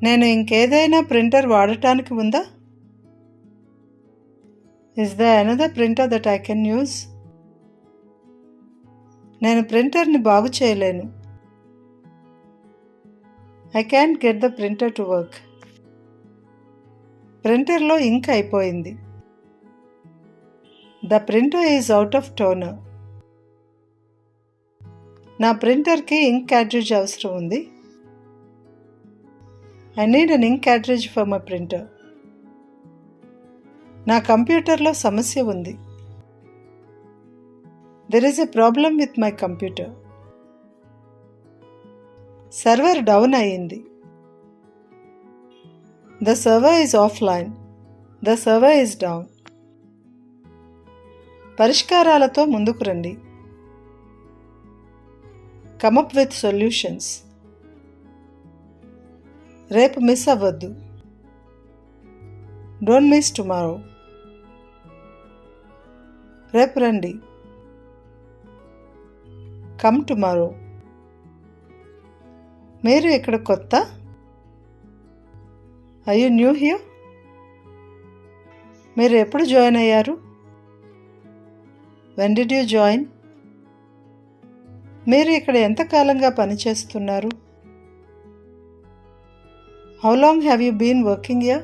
నేను ఇంకేదైనా ప్రింటర్ వాడటానికి ఉందా? Is there another printer that I can use? నేను ప్రింటర్ని బాగు చేయలేను. I can't get the printer to work. ప్రింటర్లో ఇంక్ అయిపోయింది. The printer is out of toner. నా ప్రింటర్కి ఇంక్ cartridge అవసరం ఉంది. I need an ink cartridge for my printer. నా కంప్యూటర్లో సమస్య ఉంది. There is a problem with my computer. Server down అయ్యింది. The server is offline. The server is down. పరిష్కారాలతో ముందుకు రండి. Come up with solutions. రేపు మిస్ అవ్వద్దు. Don't miss tomorrow. రేపు రండి. Come tomorrow. మీరు ఇక్కడ కొత్త? Are you new here? మీరు ఎప్పుడు జాయిన్ అయ్యారు? When did you join? మీరు ఇక్కడ ఎంతకాలంగా పనిచేస్తున్నారు? How long have you been working here?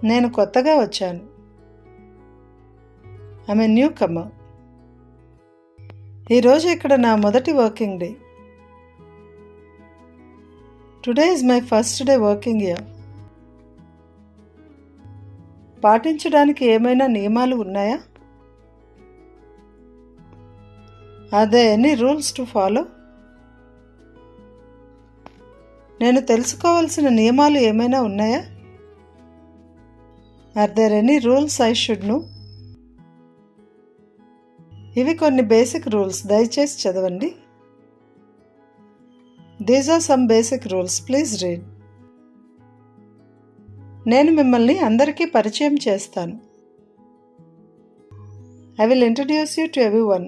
నేను కొత్తగా వచ్చాను. I'm a newcomer. ఈరోజు ఇక్కడ నా మొదటి working day. Today is my first day working here. పాటించడానికి ఏమైనా నియమాలు ఉన్నాయా? Are there any rules to follow? నేను తెలుసుకోవాల్సిన నియమాలు ఏమైనా ఉన్నాయా? Are there any rules I should know? ఇవి కొన్ని బేసిక్ రూల్స్, దయచేసి చదవండి. These are some basic rules. Please read. నేను మిమ్మల్ని అందరికీ పరిచయం చేస్తాను. I will introduce you to everyone.